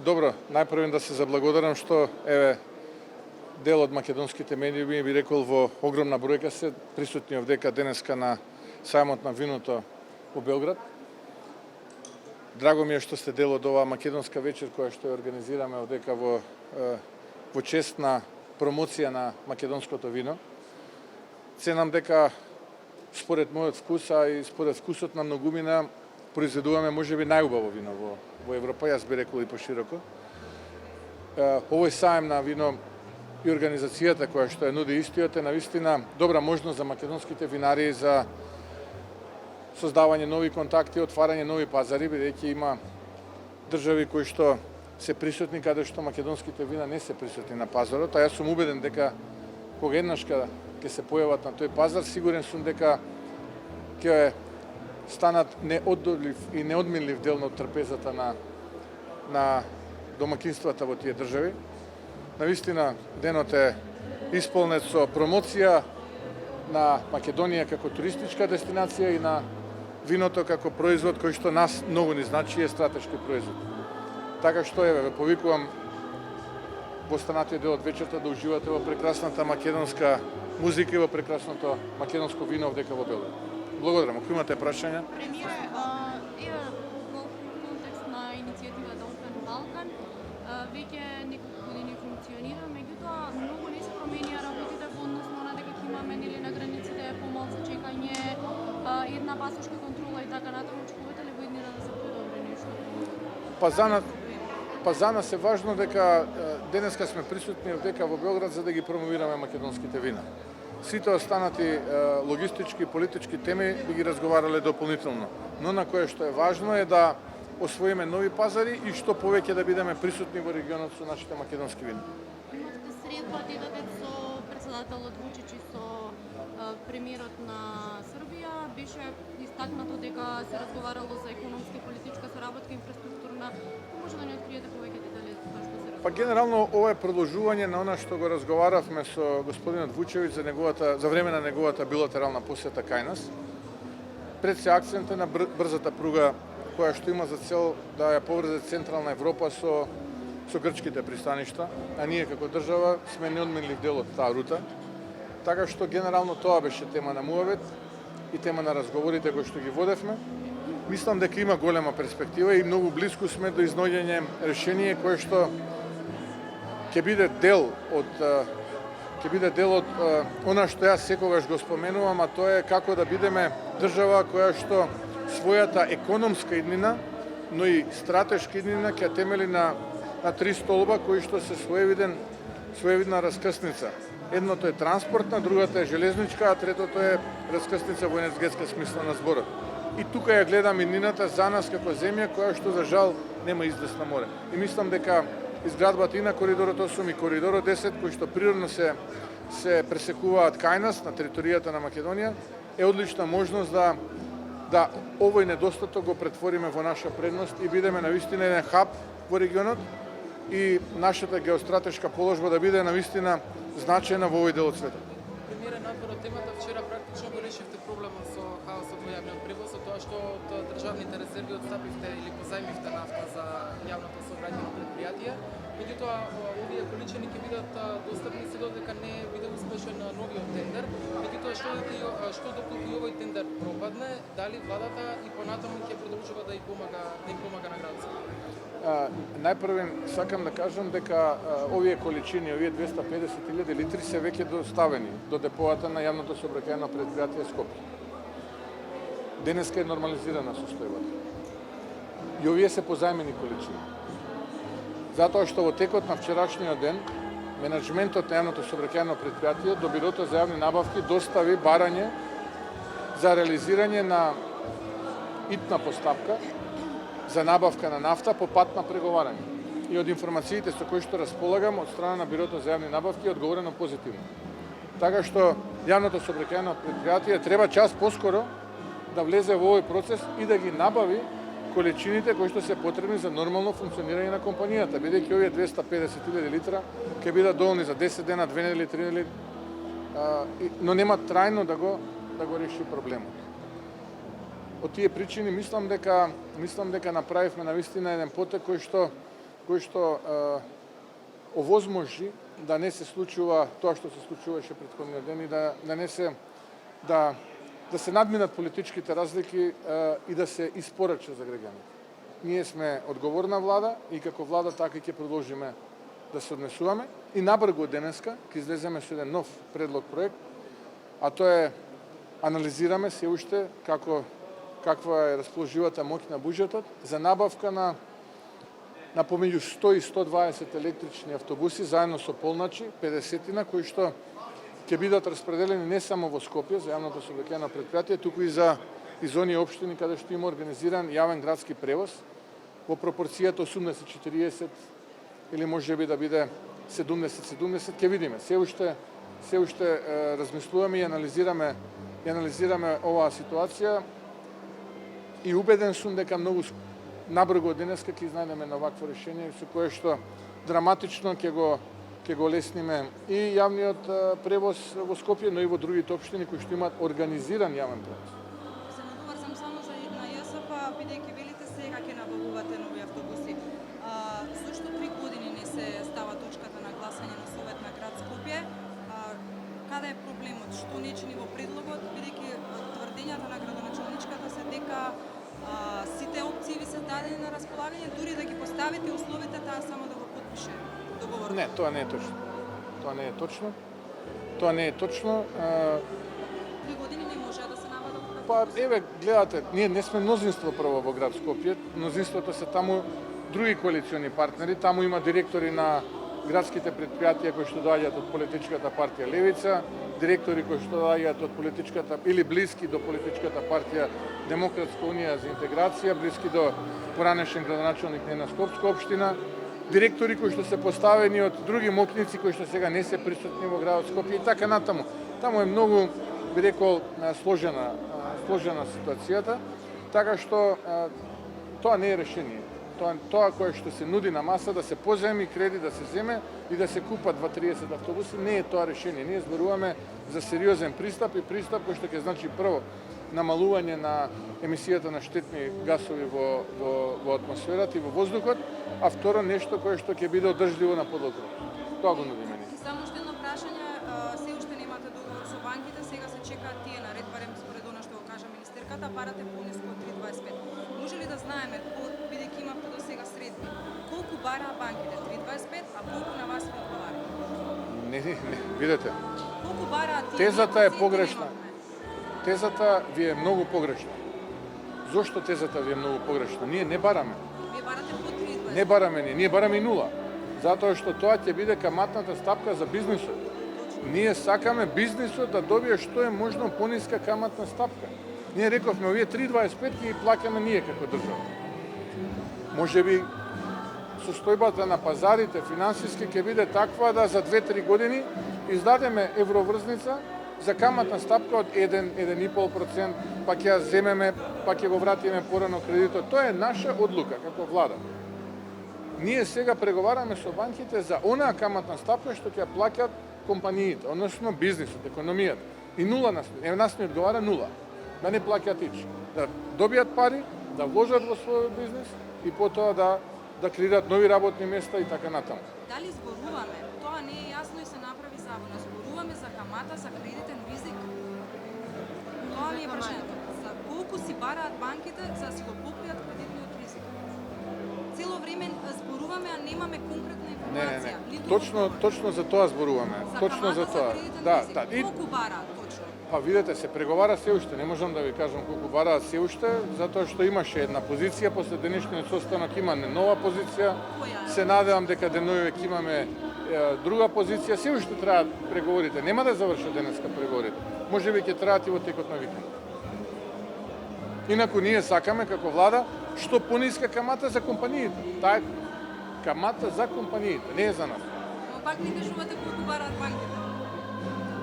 Добро, најпрво да се заблагодарам што дел од македонските медиуми би рекол во огромна бројка се присутни овдека денеска на сајмот на виното во Белград. Драго ми е што сте дел од оваа македонска вечер која што ја организираме овдека во чест на промоција на македонското вино. Ценам дека според мојот вкус, а и според вкусот на многумина, произведуваме можеби најубаво вино во Европа, јас би рекол и пошироко. Овој саем на вино и организацијата која што ја нуди истиот е навистина добра можност за македонските винари за создавање нови контакти, отварање нови пазари, бидејќи има држави кои што се присутни каде што македонските вина не се присутни на пазарот, а јас сум убеден дека кога еднаш ќе се појават на тој пазар, сигурен сум дека ќе станат неодолив и неодминлив дел од трпезата на домакинствата во тие држави. Навистина, денот е исполнет со промоција на Македонија како туристичка дестинација и на виното како производ кој што нас многу ни значи, е стратешки производ. Така што ве повикувам во останатиот дел од вечерта да уживате во прекрасната македонска музика и во прекрасното македонско вино овдека во Белград. Благодарам. Ако имате прашања? Премиере, во контекст на иницијативата Open Balkan, веќе неколку години функционира, меѓутоа многу не се променија работите во однос на дека ќе имаме нели на границите помалку чекање, една пасошка контрола и така натаму. Очекувате ли во иднина да се подобри нешто? Па за нас е важно дека денеска сме присутни овдека во Белград за да ги промовираме македонските вина. Сите останати логистички и политички теми би ги разговарале дополнително. Но на кое што е важно е да освоиме нови пазари и што повеќе да бидеме присутни во регионот со нашите македонски вина. Имате средба дедете со председателот Вучич и со премиерот на Србија. Беше истакнато дека се разговарало за економска и политичка соработка, инфраструктурна. Може да ни откриете повеќе детали за тоа што се разговара? Па генерално ова е продолжување на она што го разговаравме со господинот Вучевиќ за време на неговата билатерална посета кај нас. Пред се акцент е на брзата пруга која што има за цел да ја поврзе Централна Европа со грчките пристаништа, а ние како држава сме неодменлив дел од таа рута. Така што генерално тоа беше тема на муавет и тема на разговорите кои што ги водевме. Мислам дека има голема перспектива и многу близко сме до изнаоѓање решение кое што ќе биде дел од она што јас секогаш го споменувам, а тоа е како да бидеме држава која што својата економска иднина, но и стратешка иднина ќе темели на три столба кои што се своевидна раскрсница. Едното е транспортна, другата е железничка, а третото е раскрсница во енергетска смисла на зборот. И тука ја гледам иднината за нас како земја која што за жал нема излез на море. И мислам дека изградбата и на коридорот 8 и коридорот 10 кои што природно се пресекуваат кај нас на територијата на Македонија е одлична можност да овој недостаток го претвориме во наша предност и бидеме навистина еден хаб во регионот и нашата геостратешка положба да биде навистина значајна во овој дел од светот. Премиере, надвор од темата, вчера практично го решивте проблемот со хаосот во јавниот превоз, со тоа што од државните резерви отстапивте или позајмивте нафта за јавното сообраќајно предпријатие. Меѓутоа, овие количини ќе бидат достапни се додека не биде успешен новиот тендер. Меѓутоа, што доколку и овој тендер пропадне, дали владата и понатаму ќе продолжува да им помага на граѓаните? Најпрво сакам да кажам дека овие количини, овие 250.000 литри се веќе доставени до депоата на јавното сообраќајно предпријатие Скопје. Денеска е нормализирана состојбата. И овие се позајмени количини. Затоа што во текот на вчерашниот ден менеджментот на јавното сообраќајно предпријатие до Бирото за јавни набавки достави барање за реализирање на итна постапка за набавка на нафта по пат на преговарање. И од информациите со кои што располагам од страна на Бирото за јавни набавки е одговорено позитивно. Така што јавното сообраќајно предпријатие треба час поскоро да влезе во овој процес и да ги набави количините кои што се потребни за нормално функционирање на компанијата, бидејќи овие 250.000 литра ќе бидат доволни за 10 дена, 2 недели, 3 недели, но нема трајно да го реши проблемот. Од тие причини мислам дека направивме навистина еден потек кој што кој што овозможи да не се случува тоа што се случуваше претходниот ден и да не се да се надминат политичките разлики и да се испорача за граѓаните. Ние сме одговорна влада и како влада така ќе продолжиме да се однесуваме и набрзо денеска ќе излеземе со еден нов предлог проект, а тоа е анализираме се уште каква е расположивата моќ на буџетот за набавка на помеѓу 100 и 120 електрични автобуси заедно со полначи, 50-тина, кои што ќе бидат распределени не само во Скопје за јавното сообраќајно претпријатие, туку и за оние општини каде што има организиран јавен градски превоз во пропорцијата 80-40 или можеби да биде 70-70, ќе видиме. Се уште размислуваме и анализираме оваа ситуација и убеден сум дека многу набрзо денеска ќе изнајдеме на вакво решение со кое што драматично ќе го лесниме и јавниот превоз во Скопје, но и во другите општини кои што имаат организиран јавен превоз. Се надоврзам само за една ЈСП, бидејќи велите сега ќе набавувате нови автобуси. Зошто 3 години не се става точката на гласање на Совет на град Скопје? Каде е проблемот? Што не чини во предлогот, бидејќи тврдењата на градоначалничката се дека сите опции ви се дадени на располагање, дури да ги поставите условите таа само да го потпише договорот. Не, тоа не е точно. Тоа не е точно. 3 години не може да се набават. Па, еве, гледате, ние не сме мнозинство прво во град Скопје, мнозинството се таму други коалициони партнери, таму има директори на градските претпријатија кои што доаѓаат од политичката партија Левица, директори кои што доаѓаат од политичката или блиски до политичката партија Демократска унија за интеграција, блиски до поранешен градоначалник на Скопска општина, директори кои што се поставени од други моќници кои што сега не се присутни во градот Скопје и така натаму. Таму е многу, би рекол, сложена ситуацијата, така што тоа не е решение. Тоа кое што се нуди на маса да се поземи кредит, да се земе и да се купат 2-30 автобуси, не е тоа решение. Ние зборуваме за сериозен пристап и пристап кој што ќе значи прво намалување на емисијата на штетни гасови во атмосферата и во воздухот, а второ нешто кое што ќе биде одржливо на подолг рок. Тоа го нудиме ние. Само уште едно прашање, се уште немате договор со банките, сега се чекаат тие наред, барем според она што го кажа министерката, парате пониско од 3,25. Може ли да знаеме, бидејќи имавте до сега средби, колку бараа банките? 3,25, а колку на вас ви одговара? Не, видете. Колку бараа тие? Тезата е погрешна. Тезата ви е многу погрешна. Зошто тезата ви е многу погрешна? Ние не бараме. Вие барате по 3,25. Не бараме ние бараме и нула. Затоа што тоа ќе биде каматната стапка за бизнисот. Ние сакаме бизнисот да добие што е можно пониска каматна стапка. Ние рековме, овие 3,25 ги плаќаме ние како држава. Можеби состојбата на пазарите финансиски ќе биде таква да за 2-3 години издадеме евроврзница за каматна стапка од 1-1,5%, па ќе ја земеме, па ќе го вратиме порано кредитот. Тоа е наша одлука како влада. Ние сега преговараме со банките за онаа каматна стапка што ќе плаќаат компаниите, односно бизнисот, економијата. И нула нас не одговара нула. Да не плаќаат ич. Да добијат пари, да вложат во својот бизнис и потоа да креираат нови работни места и така натаму. Дали зборуваме? Тоа не е јасно и се направи забуна. Зборуваме за камата за кредитен ризик. Тоа ми е прашањето. За колку си бараат банките за да си го покријат кредитниот ризик? Цело време зборуваме, а немаме конкретна информација. Не. Точно за тоа зборуваме. Точно за тоа. Да. Колку бараат точно? Па видете, се преговара се уште. Не можам да ви кажам колку бараат се уште, затоа што имаше една позиција, после денешниот состанок има нова позиција. Се надевам дека деновивек имаме друга позиција. Се уште траат преговорите. Нема да завршат денеска преговорите. Можеби ќе траат и во текот на викенд. Инаку ние сакаме како влада што пониска камата за компаниите. Таа е камата за компаниите, не е за нас. Но пак не кажувате колку бараат банките.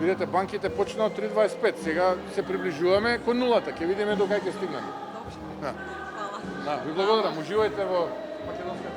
Видете, банките почна од 3,25, сега се приближуваме кон нулата, ќе видиме до кај ќе стигнеме. Добре. Хвала. Ви благодарам, уживајте во македонската